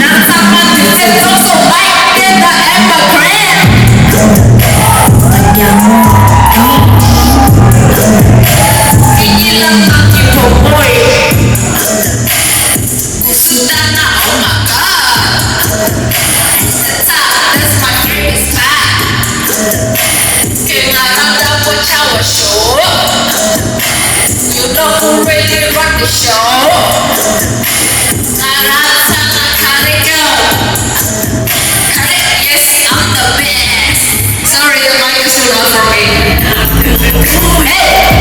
Not someone to take also like in the epicram. Pigilan lagi boy. Kusutana, oh my god. That's my favorite spot. Kenapa dapat cawa show? You know who really run the show? Ngarasa kareka. Karek, yes, I'm the best. Sorry, the mic is too loud for me. Hey!